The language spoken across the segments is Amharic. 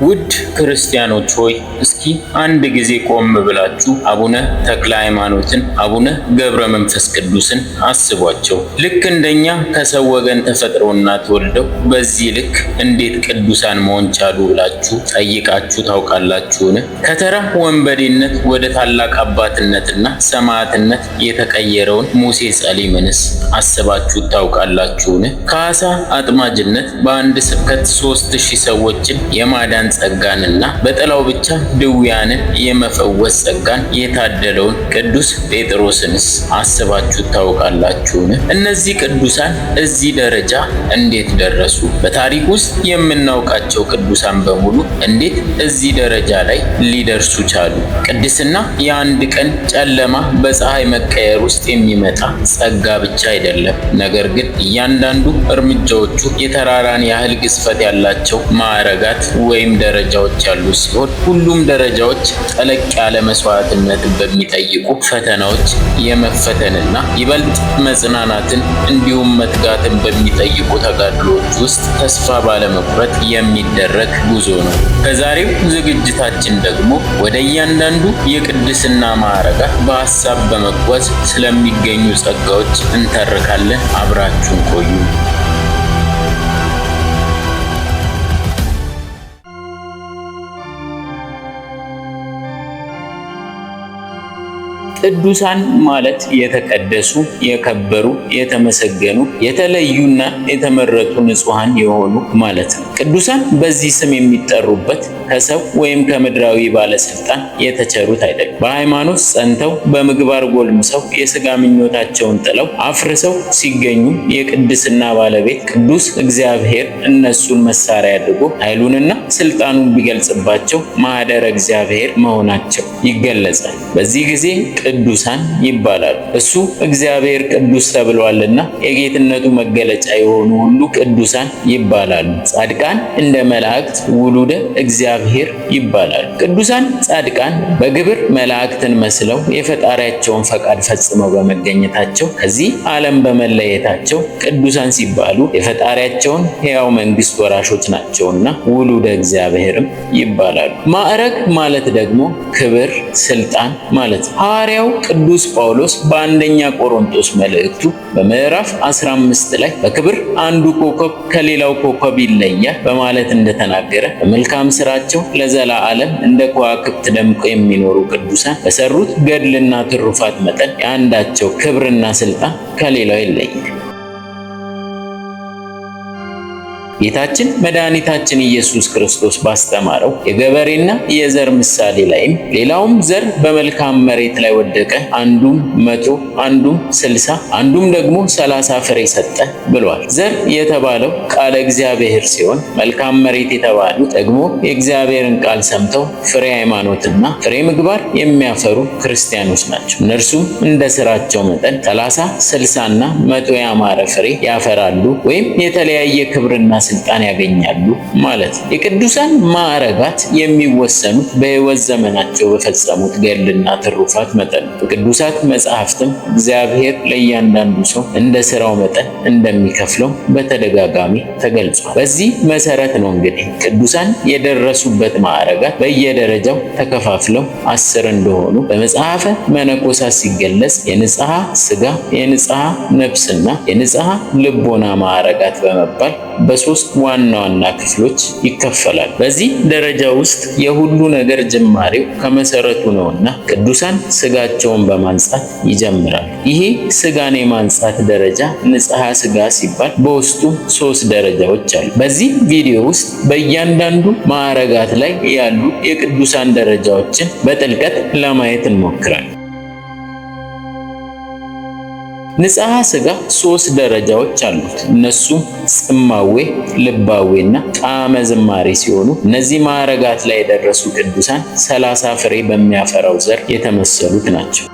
ውድ ክርስቲያኖች ሆይ እስኪ አንድ ጊዜ ቆም ብላችሁ አቡነ ተክለ ሃይማኖትን፣ አቡነ ገብረ መንፈስ ቅዱስን አስቧቸው። ልክ እንደኛ ከሰው ወገን ተፈጥረውና ተወልደው በዚህ ልክ እንዴት ቅዱሳን መሆን ቻሉ ብላችሁ ጠይቃችሁ ታውቃላችሁን? ከተራ ወንበዴነት ወደ ታላቅ አባትነትና ሰማዕትነት የተቀየረውን ሙሴ ጸሊምንስ አስባችሁ ታውቃላችሁን? ከአሳ አጥማጅነት በአንድ ስብከት 3000 ሰዎችን የማዳን ጸጋንና በጥላው ብቻ ድውያንን የመፈወስ ጸጋን የታደለውን ቅዱስ ጴጥሮስንስ አስባችሁ ታውቃላችሁን? እነዚህ ቅዱሳን እዚህ ደረጃ እንዴት ደረሱ? በታሪክ ውስጥ የምናውቃቸው ቅዱሳን በሙሉ እንዴት እዚህ ደረጃ ላይ ሊደርሱ ቻሉ? ቅድስና የአንድ ቀን ጨለማ በፀሐይ መቀየር ውስጥ የሚመጣ ጸጋ ብቻ አይደለም። ነገር ግን እያንዳንዱ እርምጃዎቹ የተራራን ያህል ግዝፈት ያላቸው ማዕረጋት ወይም ደረጃዎች ያሉ ሲሆን ሁሉም ደረጃዎች ጠለቅ ያለ መስዋዕትነትን በሚጠይቁ ፈተናዎች የመፈተንና ይበልጥ መጽናናትን እንዲሁም መትጋትን በሚጠይቁ ተጋድሎዎች ውስጥ ተስፋ ባለመቁረጥ የሚደረግ ጉዞ ነው። በዛሬው ዝግጅታችን ደግሞ ወደ እያንዳንዱ የቅድስና ማዕረጋት በሀሳብ በመጓዝ ስለሚገኙ ጸጋዎች እንተርካለን። አብራችሁን ቆዩ። ቅዱሳን ማለት የተቀደሱ፣ የከበሩ፣ የተመሰገኑ፣ የተለዩና የተመረጡ ንጹሃን የሆኑ ማለት ነው። ቅዱሳን በዚህ ስም የሚጠሩበት ከሰው ወይም ከምድራዊ ባለስልጣን የተቸሩት አይደለም። በሃይማኖት ጸንተው በምግባር ጎልምሰው የሥጋ ምኞታቸውን ጥለው አፍርሰው ሲገኙ የቅድስና ባለቤት ቅዱስ እግዚአብሔር እነሱን መሳሪያ አድርጎ ኃይሉንና ስልጣኑን ቢገልጽባቸው ማኅደረ እግዚአብሔር መሆናቸው ይገለጻል። በዚህ ጊዜ ቅዱሳን ይባላሉ። እሱ እግዚአብሔር ቅዱስ ተብሏልና የጌትነቱ መገለጫ የሆኑ ሁሉ ቅዱሳን ይባላሉ። ጻድቃን እንደ መላእክት ውሉደ እግዚአብሔር ይባላሉ። ቅዱሳን ጻድቃን በግብር መላእክትን መስለው የፈጣሪያቸውን ፈቃድ ፈጽመው በመገኘታቸው ከዚህ ዓለም በመለየታቸው ቅዱሳን ሲባሉ የፈጣሪያቸውን ሕያው መንግሥት ወራሾች ናቸውና ውሉደ እግዚአብሔርም ይባላሉ። ማዕረግ ማለት ደግሞ ክብር፣ ስልጣን ማለት ነው። ሐዋርያው ቅዱስ ጳውሎስ በአንደኛ ቆሮንቶስ መልእክቱ በምዕራፍ 15 ላይ በክብር አንዱ ኮከብ ከሌላው ኮከብ ይለያል በማለት እንደተናገረ በመልካም ስራቸው ለዘላለም እንደ ከዋክብት ደምቀው የሚኖሩ ቅዱሳን በሰሩት ገድልና ትሩፋት መጠን የአንዳቸው ክብርና ስልጣን ከሌላው ይለያል። ጌታችን መድኃኒታችን ኢየሱስ ክርስቶስ ባስተማረው የገበሬና የዘር ምሳሌ ላይም ሌላውም ዘር በመልካም መሬት ላይ ወደቀ፣ አንዱም 100 አንዱም 60 አንዱም ደግሞ 30 ፍሬ ሰጠ ብሏል። ዘር የተባለው ቃለ እግዚአብሔር ሲሆን መልካም መሬት የተባሉት ደግሞ የእግዚአብሔርን ቃል ሰምተው ፍሬ ሃይማኖትና ፍሬ ምግባር የሚያፈሩ ክርስቲያኖች ናቸው። እነርሱም እንደ ስራቸው መጠን 30፣ 60 እና 100 ያማረ ፍሬ ያፈራሉ ወይም የተለያየ ክብርና ስልጣን ያገኛሉ ማለት ነው። የቅዱሳን ማዕረጋት የሚወሰኑት በሕይወት ዘመናቸው በፈጸሙት ገድልና ትሩፋት መጠን ነው። በቅዱሳት መጻሕፍትም እግዚአብሔር ለእያንዳንዱ ሰው እንደ ስራው መጠን እንደሚከፍለው በተደጋጋሚ ተገልጿል። በዚህ መሰረት ነው እንግዲህ ቅዱሳን የደረሱበት ማዕረጋት በየደረጃው ተከፋፍለው 10 እንደሆኑ በመጽሐፈ መነኮሳት ሲገለጽ የንጽሐ ሥጋ፣ የንጽሐ ነፍስና የንጽሐ ልቦና ማዕረጋት በመባል በ3 ዋና ዋና ክፍሎች ይከፈላል። በዚህ ደረጃ ውስጥ የሁሉ ነገር ጅማሬው ከመሰረቱ ነውና ቅዱሳን ስጋቸውን በማንጻት ይጀምራል። ይሄ ስጋን የማንጻት ደረጃ ንጽሐ ሥጋ ሲባል በውስጡ 3 ደረጃዎች አሉ። በዚህ ቪዲዮ ውስጥ በእያንዳንዱ ማዕረጋት ላይ ያሉ የቅዱሳን ደረጃዎችን በጥልቀት ለማየት እንሞክራለን። ንጽሐ ሥጋ 3 ደረጃዎች አሉት። እነሱም ጽማዌ፣ ልባዌና ጣዕመ ዝማሬ ሲሆኑ እነዚህ ማዕረጋት ላይ የደረሱ ቅዱሳን 30 ፍሬ በሚያፈራው ዘር የተመሰሉት ናቸው።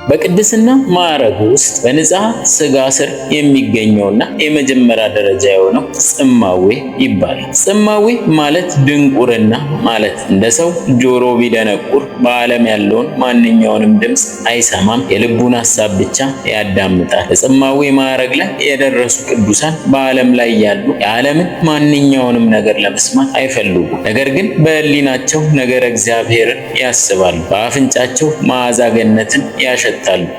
በቅድስና ማዕረግ ውስጥ በንጽሐ ሥጋ ስር የሚገኘውና የመጀመሪያ ደረጃ የሆነው ጽማዌ ይባላል። ጽማዌ ማለት ድንቁርና ማለት እንደ ሰው ጆሮ ቢደነቁር በዓለም ያለውን ማንኛውንም ድምፅ አይሰማም፣ የልቡን ሐሳብ ብቻ ያዳምጣል። በጽማዌ ማዕረግ ላይ የደረሱ ቅዱሳን በዓለም ላይ ያሉ የዓለምን ማንኛውንም ነገር ለመስማት አይፈልጉም። ነገር ግን በሕሊናቸው ነገረ እግዚአብሔርን ያስባሉ፣ በአፍንጫቸው መዓዛ ገነትን ያሸታሉ።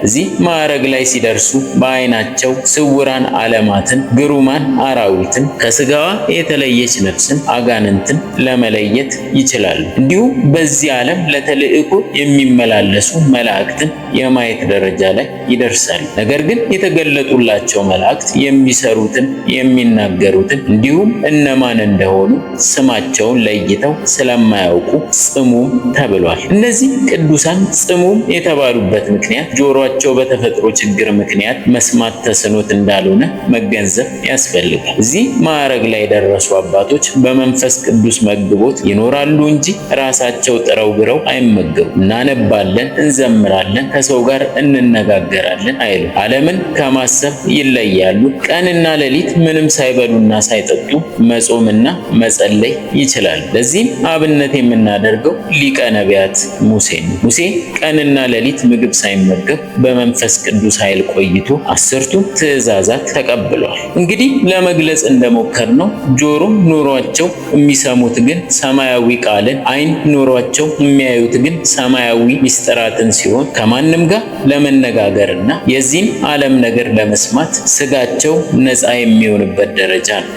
እዚህ ማዕረግ ላይ ሲደርሱ በዓይናቸው ስውራን ዓለማትን፣ ግሩማን አራዊትን፣ ከሥጋዋ የተለየች ነፍስን፣ አጋንንትን ለመለየት ይችላሉ። እንዲሁም በዚህ ዓለም ለተልእኮ የሚመላለሱ መላእክትን የማየት ደረጃ ላይ ይደርሳሉ። ነገር ግን የተገለጡላቸው መላእክት የሚሰሩትን የሚናገሩትን እንዲሁም እነማን እንደሆኑ ስማቸውን ለይተው ስለማያውቁ ጽሙም ተብሏል። እነዚህ ቅዱሳን ጽሙም የተባሉበት ምክንያት ጆሮአቸው በተፈጥሮ ችግር ምክንያት መስማት ተስኖት እንዳልሆነ መገንዘብ ያስፈልጋል። እዚህ ማዕረግ ላይ የደረሱ አባቶች በመንፈስ ቅዱስ መግቦት ይኖራሉ እንጂ ራሳቸው ጥረው ግረው አይመገቡም። እናነባለን፣ እንዘምራለን፣ ከሰው ጋር እንነጋገራለን አይሉ። ዓለምን ከማሰብ ይለያሉ። ቀንና ሌሊት ምንም ሳይበሉና ሳይጠጡ መጾምና መጸለይ ይችላል። ለዚህም አብነት የምናደርገው ሊቀ ነቢያት ሙሴ ነው። ሙሴ ቀንና ሌሊት ምግብ ሳይመገብ በመንፈስ ቅዱስ ኃይል ቆይቶ 10ቱ ትእዛዛት ተቀብሏል። እንግዲህ ለመግለጽ እንደሞከርነው ጆሮ ኑሯቸው የሚሰሙት ግን ሰማያዊ ቃልን፣ ዓይን ኑሯቸው የሚያዩት ግን ሰማያዊ ሚስጥራትን ሲሆን ከማንም ጋር ለመነጋገርና የዚህን ዓለም ነገር ለመስማት ስጋቸው ነፃ የሚሆንበት ደረጃ ነው።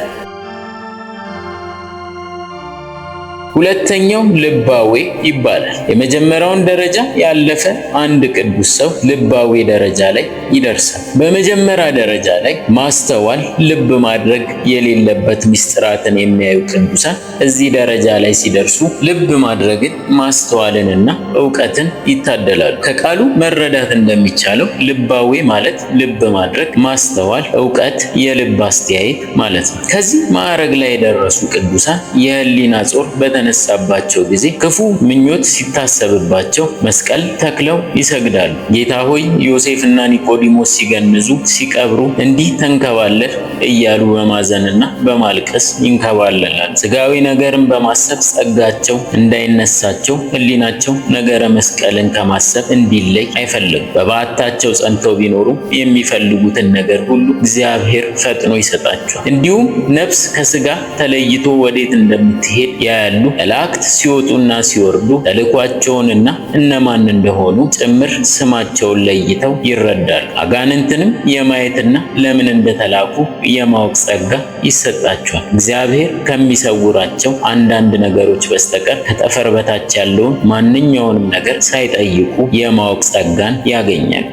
ሁለተኛው ልባዌ ይባላል። የመጀመሪያውን ደረጃ ያለፈ አንድ ቅዱስ ሰው ልባዌ ደረጃ ላይ ይደርሳል። በመጀመሪያ ደረጃ ላይ ማስተዋል፣ ልብ ማድረግ የሌለበት ምስጢራትን የሚያዩ ቅዱሳን እዚህ ደረጃ ላይ ሲደርሱ ልብ ማድረግን፣ ማስተዋልንና ዕውቀትን ይታደላሉ። ከቃሉ መረዳት እንደሚቻለው ልባዌ ማለት ልብ ማድረግ፣ ማስተዋል፣ ዕውቀት፣ የልብ አስተያየት ማለት ነው። ከዚህ ማዕረግ ላይ የደረሱ ቅዱሳን የህሊና ጾር በተነሳባቸው ጊዜ ክፉ ምኞት ሲታሰብባቸው መስቀል ተክለው ይሰግዳሉ። ጌታ ሆይ ዮሴፍና ኒቆዲሞስ ሲገንዙ ሲቀብሩ እንዲህ ተንከባለል እያሉ በማዘንና በማልቀስ ይንከባለላል። ስጋዊ ነገርን በማሰብ ጸጋቸው እንዳይነሳቸው ህሊናቸው ነገረ መስቀልን ከማሰብ እንዲለይ አይፈልጉም። በበዓታቸው ጸንተው ቢኖሩ የሚፈልጉትን ነገር ሁሉ እግዚአብሔር ፈጥኖ ይሰጣቸዋል። እንዲሁም ነፍስ ከስጋ ተለይቶ ወዴት እንደምትሄድ ያያሉ። መላእክት ሲወጡና ሲወርዱ ተልኳቸውንና እነማን እንደሆኑ ጭምር ስማቸውን ለይተው ይረዳሉ። አጋንንትንም የማየትና ለምን እንደተላኩ የማወቅ ጸጋ ይሰጣቸዋል። እግዚአብሔር ከሚሰውራቸው አንዳንድ ነገሮች በስተቀር ከጠፈር በታች ያለውን ማንኛውንም ነገር ሳይጠይቁ የማወቅ ጸጋን ያገኛሉ።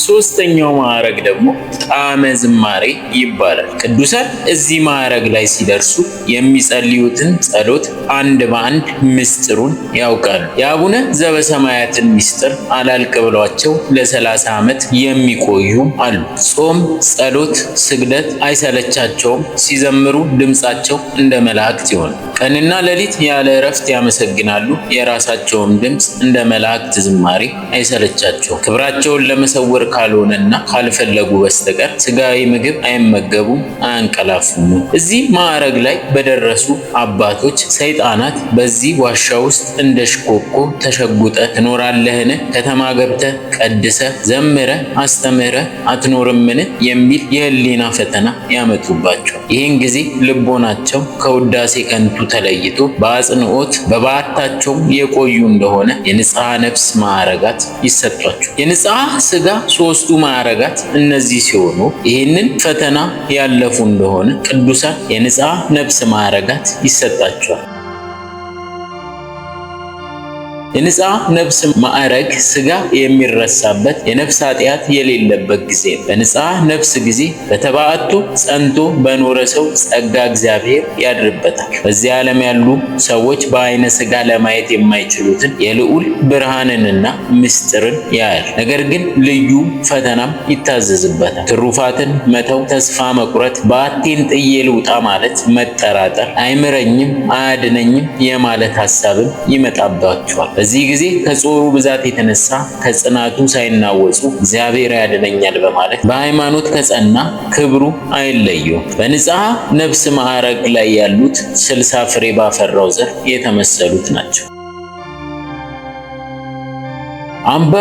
ሶስተኛው ማዕረግ ደግሞ ጣዕመ ዝማሬ ይባላል። ቅዱሳን እዚህ ማዕረግ ላይ ሲደርሱ የሚጸልዩትን ጸሎት አንድ በአንድ ምስጢሩን ያውቃሉ። የአቡነ ዘበሰማያትን ምስጢር አላልቅ ብሏቸው ለ30 ዓመት የሚቆዩ አሉ። ጾም፣ ጸሎት፣ ስግደት አይሰለቻቸውም። ሲዘምሩ ድምፃቸው እንደ መላእክት ይሆን። ቀንና ሌሊት ያለ እረፍት ያመሰግናሉ። የራሳቸውም ድምፅ እንደ መላእክት ዝማሬ አይሰለቻቸውም። ክብራቸውን ለመሰወር ካልሆነና ካልፈለጉ በስተቀር ስጋዊ ምግብ አይመገቡም፣ አያንቀላፉም። እዚህ ማዕረግ ላይ በደረሱ አባቶች ሰይጣናት በዚህ ዋሻ ውስጥ እንደ ሽኮኮ ተሸጉጠ ትኖራለህን? ከተማ ገብተ ቀድሰ ዘምረ አስተምረ አትኖርምን? የሚል የህሊና ፈተና ያመጡባቸው። ይህን ጊዜ ልቦናቸው ከውዳሴ ከንቱ ተለይቶ በአጽንኦት በበዓታቸው የቆዩ እንደሆነ የንጽሐ ነፍስ ማዕረጋት ይሰጧቸው። የንጽሐ ስጋ ሶስቱ ማዕረጋት እነዚህ ሲሆኑ ይህንን ፈተና ያለፉ እንደሆነ ቅዱሳን የንጽሐ ነፍስ ማዕረጋት ይሰጣቸዋል። የንጽሐ ነፍስ ማዕረግ ስጋ የሚረሳበት የነፍስ ኃጢአት የሌለበት ጊዜ ነው። በንጽሐ ነፍስ ጊዜ በተባዕቱ ጸንቶ በኖረ ሰው ጸጋ እግዚአብሔር ያድርበታል። በዚህ ዓለም ያሉ ሰዎች በአይነ ስጋ ለማየት የማይችሉትን የልዑል ብርሃንንና ምስጢርን ያያል። ነገር ግን ልዩ ፈተናም ይታዘዝበታል። ትሩፋትን መተው፣ ተስፋ መቁረጥ፣ በዓቴን ጥዬ ልውጣ ማለት፣ መጠራጠር፣ አይምረኝም አያድነኝም የማለት ሐሳብም ይመጣባቸዋል። በዚህ ጊዜ ከጾሩ ብዛት የተነሳ ከጽናቱ ሳይናወጹ እግዚአብሔር ያድነኛል በማለት በሃይማኖት ከጸና ክብሩ አይለየውም። በንጽሐ ነፍስ ማዕረግ ላይ ያሉት 60 ፍሬ ባፈራው ዘር የተመሰሉት ናቸው። አምባ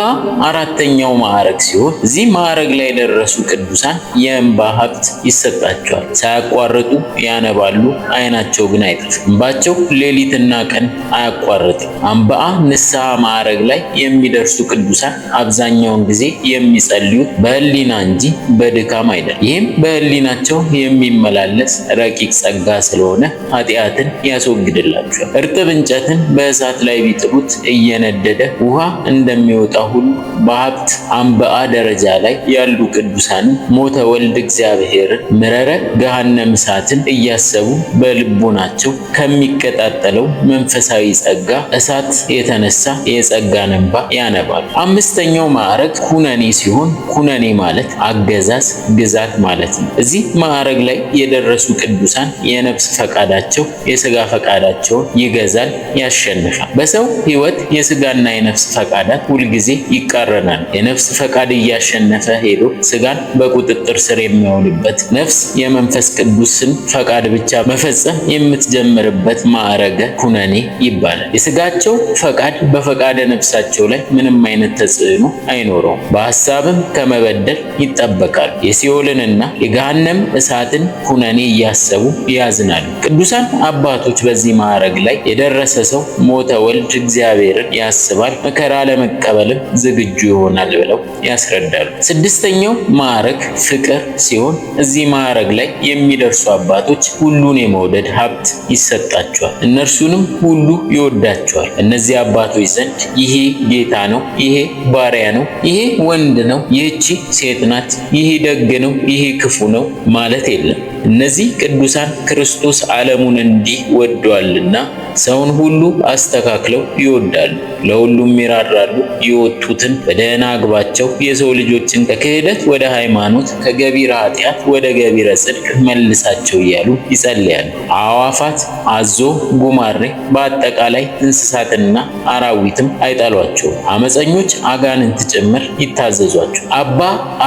አራተኛው ማዕረግ ሲሆን እዚህ ማዕረግ ላይ የደረሱ ቅዱሳን የእንባ ሀብት ይሰጣቸዋል። ሳያቋርጡ ያነባሉ፣ ዓይናቸው ግን አይጠፋም። እንባቸው ሌሊትና ቀን አያቋርጥም። አምባ ንስሐ ማዕረግ ላይ የሚደርሱ ቅዱሳን አብዛኛውን ጊዜ የሚጸልዩት በሕሊና እንጂ በድካም አይደለም። ይህም በሕሊናቸው የሚመላለስ ረቂቅ ጸጋ ስለሆነ ኃጢአትን ያስወግድላቸዋል። እርጥብ እንጨትን በእሳት ላይ ቢጥሉት እየነደደ ውሃ እንደሚወጣ ሁሉ በሀብት አምባአ ደረጃ ላይ ያሉ ቅዱሳን ሞተ ወልድ እግዚአብሔርን ምረረ ገሃነመ እሳትን እያሰቡ በልቦናቸው ከሚቀጣጠለው መንፈሳዊ ጸጋ እሳት የተነሳ የጸጋን እንባ ያነባሉ። አምስተኛው ማዕረግ ኩነኔ ሲሆን ኩነኔ ማለት አገዛዝ፣ ግዛት ማለት ነው። እዚህ ማዕረግ ላይ የደረሱ ቅዱሳን የነፍስ ፈቃዳቸው የሥጋ ፈቃዳቸውን ይገዛል፣ ያሸንፋል። በሰው ሕይወት የሥጋና የነፍስ ፈቃዳት ሁልጊዜ ይቃረናል። የነፍስ ፈቃድ እያሸነፈ ሄዶ ሥጋን በቁጥጥር ስር የሚያውልበት፣ ነፍስ የመንፈስ ቅዱስን ፈቃድ ብቻ መፈጸም የምትጀምርበት ማዕረገ ኩነኔ ይባላል። የሥጋቸው ፈቃድ በፈቃደ ነፍሳቸው ላይ ምንም አይነት ተጽዕኖ አይኖረውም። በሐሳብም ከመበደል ይጠበቃሉ። የሲኦልንና የገሃነም እሳትን ኩነኔ እያሰቡ ያዝናሉ። ቅዱሳን አባቶች በዚህ ማዕረግ ላይ የደረሰ ሰው ሞተ ወልድ እግዚአብሔርን ያስባል፣ መከራ ለመቀበልም ዝግጁ ይሆናል ብለው ያስረዳሉ። ስድስተኛው ማዕረግ ፍቅር ሲሆን እዚህ ማዕረግ ላይ የሚደርሱ አባቶች ሁሉን የመውደድ ሀብት ይሰጣቸዋል። እነርሱንም ሁሉ ይወዳቸዋል። እነዚህ አባቶች ዘንድ ይሄ ጌታ ነው፣ ይሄ ባሪያ ነው፣ ይሄ ወንድ ነው፣ ይህቺ ሴት ናት፣ ይሄ ደግ ነው፣ ይሄ ክፉ ነው ማለት የለም። እነዚህ ቅዱሳን ክርስቶስ ዓለሙን እንዲህ ወዷልና ሰውን ሁሉ አስተካክለው ይወዳሉ፣ ለሁሉም ይራራሉ። የወጡትን በደህና አግባቸው፣ የሰው ልጆችን ከክህደት ወደ ሃይማኖት፣ ከገቢረ ኃጢአት ወደ ገቢረ ጽድቅ መልሳቸው እያሉ ይጸልያሉ። አዕዋፋት፣ አዞ፣ ጉማሬ፣ በአጠቃላይ እንስሳትና አራዊትም አይጠሏቸውም። አመፀኞች አጋንንት ጭምር ይታዘዟቸው። አባ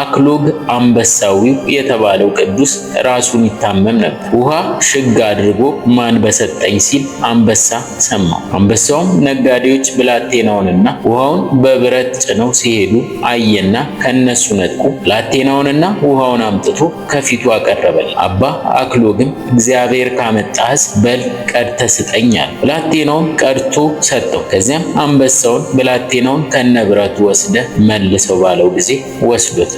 አክሎግ አንበሳዊው የተባለው ቅዱስ ራሱን ይታመም ነበር። ውሃ ሽግ አድርጎ ማን በሰጠኝ ሲል አንበሳ ሰማው። አንበሳውም ነጋዴዎች ብላቴናውንና ውሃውን በብረት ጭነው ሲሄዱ አየና ከነሱ ነጥቆ ብላቴናውንና ውሃውን አምጥቶ ከፊቱ አቀረበል። አባ አክሎግም እግዚአብሔር ካመጣህስ በል ቀድተህ ስጠኝ አለ። ብላቴናውን ቀድቶ ሰጠው። ከዚያም አንበሳውን ብላቴናውን ከነብረቱ ወስደ መልሰው ባለው ጊዜ ወስዶት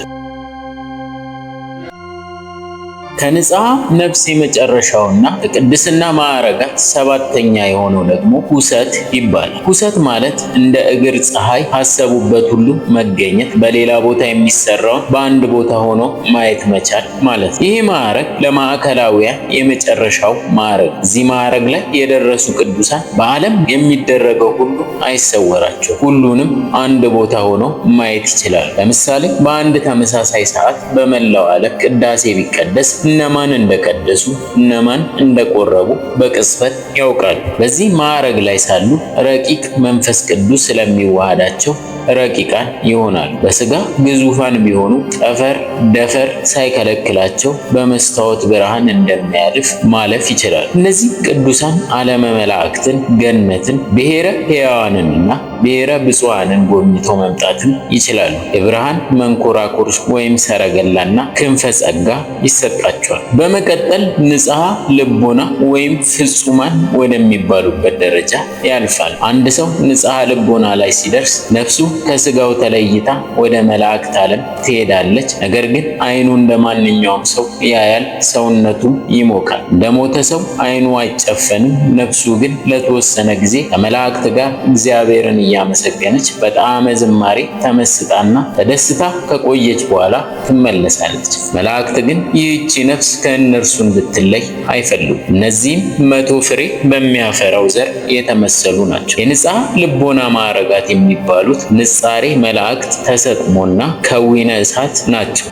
ከንጽሐ ነፍስ የመጨረሻውና ከቅድስና ማዕረጋት ሰባተኛ የሆነው ደግሞ ሁሰት ይባላል። ሁሰት ማለት እንደ እግር ፀሐይ ካሰቡበት ሁሉ መገኘት፣ በሌላ ቦታ የሚሰራውን በአንድ ቦታ ሆኖ ማየት መቻል ማለት ነው። ይህ ማዕረግ ለማዕከላውያን የመጨረሻው ማዕረግ። እዚህ ማዕረግ ላይ የደረሱ ቅዱሳን በዓለም የሚደረገው ሁሉ አይሰወራቸው፣ ሁሉንም አንድ ቦታ ሆኖ ማየት ይችላል። ለምሳሌ በአንድ ተመሳሳይ ሰዓት በመላው ዓለም ቅዳሴ ቢቀደስ እነማን እንደቀደሱ እነማን እንደቆረቡ በቅጽበት ያውቃሉ። በዚህ ማዕረግ ላይ ሳሉ ረቂቅ መንፈስ ቅዱስ ስለሚዋሃዳቸው ረቂቃን ይሆናሉ። በሥጋ ግዙፋን ቢሆኑ ጠፈር ደፈር ሳይከለክላቸው በመስታወት ብርሃን እንደሚያልፍ ማለፍ ይችላል። እነዚህ ቅዱሳን ዓለመ መላእክትን፣ ገነትን፣ ብሔረ ሕያዋንንና ብሔረ ብፁዓንን ጎብኝተው መምጣትም ይችላሉ። የብርሃን መንኮራኩር ወይም ሰረገላና ክንፈ ጸጋ ይሰጣቸዋል። በመቀጠል ንጽሐ ልቦና ወይም ፍጹማን ወደሚባሉበት ደረጃ ያልፋል። አንድ ሰው ንጽሐ ልቦና ላይ ሲደርስ ነፍሱ ከሥጋው ተለይታ ወደ መላእክት ዓለም ትሄዳለች። ነገር ግን ዓይኑ እንደ ማንኛውም ሰው ያያል፣ ሰውነቱም ይሞቃል። እንደሞተ ሰው ዓይኑ አይጨፈንም። ነፍሱ ግን ለተወሰነ ጊዜ ከመላእክት ጋር እግዚአብሔርን እያመሰገነች በጣዕመ ዝማሬ ተመስጣና ተደስታ ከቆየች በኋላ ትመለሳለች። መላእክት ግን ይህቺ ነፍስ ከእነርሱ እንድትለይ አይፈልጉም። እነዚህም 100 ፍሬ በሚያፈራው ዘር የተመሰሉ ናቸው። የንጽሐ ልቦና ማዕረጋት የሚባሉት ንጻሬ መላእክት፣ ተሰጥሞና ከዊነ እሳት ናቸው።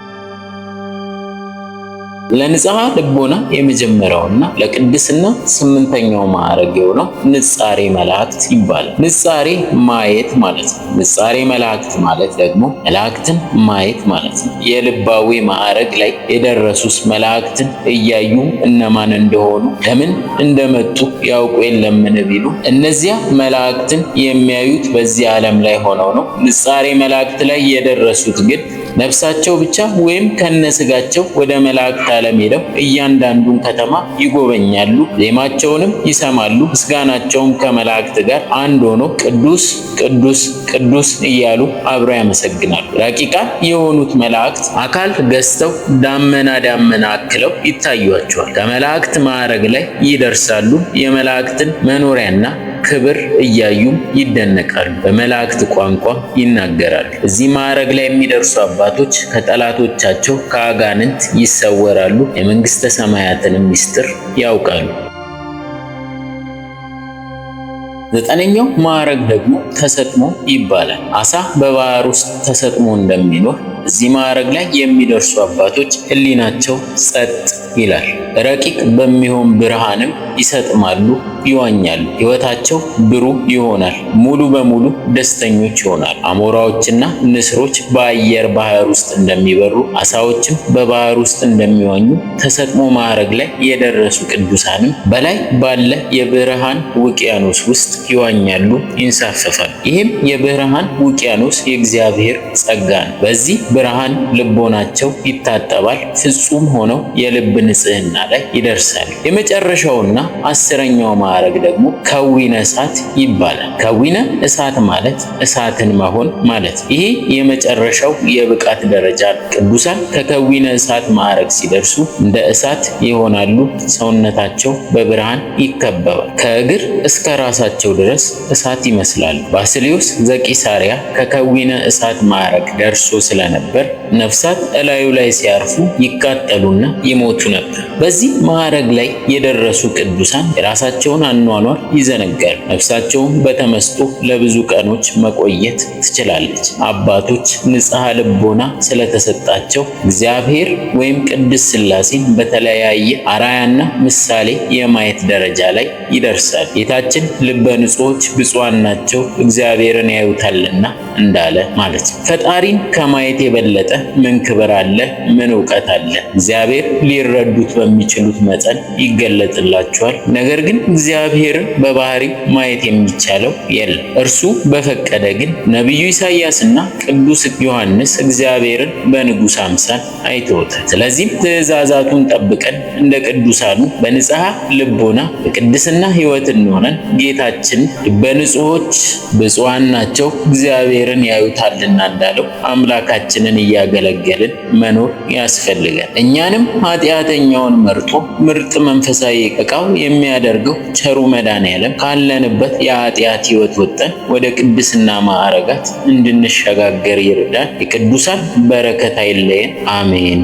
ለንጽሐ ልቦና የመጀመሪያውና ለቅድስና ስምንተኛው ማዕረግ የሆነው ንጻሬ መላእክት ይባላል። ንጻሬ ማየት ማለት ነው። ንጻሬ መላእክት ማለት ደግሞ መላእክትን ማየት ማለት ነው። የልባዊ ማዕረግ ላይ የደረሱስ መላእክትን እያዩ እነማን እንደሆኑ ለምን እንደመጡ ያውቁ የለምን ቢሉ እነዚያ መላእክትን የሚያዩት በዚህ ዓለም ላይ ሆነው ነው። ንጻሬ መላእክት ላይ የደረሱት ግን ነፍሳቸው ብቻ ወይም ከነስጋቸው ወደ መላእክት ዓለም ሄደው እያንዳንዱን ከተማ ይጎበኛሉ፣ ዜማቸውንም ይሰማሉ። ምስጋናቸውም ከመላእክት ጋር አንድ ሆኖ ቅዱስ ቅዱስ ቅዱስ እያሉ አብረው ያመሰግናሉ። ረቂቃን የሆኑት መላእክት አካል ገዝተው ዳመና ዳመና አክለው ይታዩአቸዋል። ከመላእክት ማዕረግ ላይ ይደርሳሉ። የመላእክትን መኖሪያና ክብር እያዩም ይደነቃሉ። በመላእክት ቋንቋ ይናገራሉ። እዚህ ማዕረግ ላይ የሚደርሱ አባቶች ከጠላቶቻቸው ከአጋንንት ይሰወራሉ። የመንግስተ ሰማያትን ምስጢር ያውቃሉ። ዘጠነኛው ማዕረግ ደግሞ ተሰጥሞ ይባላል። አሳ በባህር ውስጥ ተሰጥሞ እንደሚኖር እዚህ ማዕረግ ላይ የሚደርሱ አባቶች ሕሊናቸው ጸጥ ይላል። ረቂቅ በሚሆን ብርሃንም ይሰጥማሉ፣ ይዋኛሉ። ሕይወታቸው ብሩህ ይሆናል። ሙሉ በሙሉ ደስተኞች ይሆናሉ። አሞራዎችና ንስሮች በአየር ባህር ውስጥ እንደሚበሩ፣ አሳዎችም በባህር ውስጥ እንደሚዋኙ ተሰጥሞ ማዕረግ ላይ የደረሱ ቅዱሳንም በላይ ባለ የብርሃን ውቅያኖስ ውስጥ ይዋኛሉ፣ ይንሳፈፋሉ። ይህም የብርሃን ውቅያኖስ የእግዚአብሔር ጸጋ ነው። በዚህ ብርሃን ልቦናቸው ይታጠባል። ፍጹም ሆነው የልብ ንጽህና ላይ ይደርሳሉ። የመጨረሻውና አስረኛው ማዕረግ ደግሞ ከዊነ እሳት ይባላል። ከዊነ እሳት ማለት እሳትን መሆን ማለት ነው። ይሄ የመጨረሻው የብቃት ደረጃ ነው። ቅዱሳን ከከዊነ እሳት ማዕረግ ሲደርሱ እንደ እሳት ይሆናሉ። ሰውነታቸው በብርሃን ይከበባል። ከእግር እስከ ራሳቸው ድረስ እሳት ይመስላሉ። ባስልዮስ ዘቂሳርያ ከከዊነ እሳት ማዕረግ ደርሶ ስለነበር ነፍሳት እላዩ ላይ ሲያርፉ ይቃጠሉና ይሞቱ ነበር። በዚህ ማዕረግ ላይ የደረሱ ቅዱሳን የራሳቸውን አኗኗር ይዘነጋሉ። ነፍሳቸውን በተመስጦ ለብዙ ቀኖች መቆየት ትችላለች። አባቶች ንጽሐ ልቦና ስለተሰጣቸው እግዚአብሔር ወይም ቅድስት ሥላሴን በተለያየ አራያና ምሳሌ የማየት ደረጃ ላይ ይደርሳል። ጌታችን ልበ ንጹሖች ብፁዓን ናቸው እግዚአብሔርን ያዩታልና እንዳለ ማለት ነው። ፈጣሪን ከማየት የበለጠ ምን ክብር አለ? ምን እውቀት አለ? እግዚአብሔር ሊረዱት በሚችሉት መጠን ይገለጥላቸዋል። ነገር ግን እግዚአብሔርን በባህሪ ማየት የሚቻለው የለም። እርሱ በፈቀደ ግን ነቢዩ ኢሳይያስና ቅዱስ ዮሐንስ እግዚአብሔርን በንጉሥ አምሳል አይተውታል። ስለዚህም ትእዛዛቱን ጠብቀን እንደ ቅዱሳኑ በንጽሐ ልቦና በቅድስና ሕይወት እንሆነን ጌታችን ልበ ንጹሖች ብፁዓን ናቸው እግዚአብሔርን ያዩታልና እንዳለው አምላካችንን እያገለገልን መኖር ያስፈልጋል። እኛንም ኃጢአተኛውን መርጦ ምርጥ መንፈሳዊ ዕቃው የሚያደርገው ቸሩ መድኃኔዓለም ካለንበት የኃጢአት ሕይወት ወጥተን ወደ ቅድስና ማዕረጋት እንድንሸጋገር ይርዳን። የቅዱሳን በረከት አይለየን። አሜን።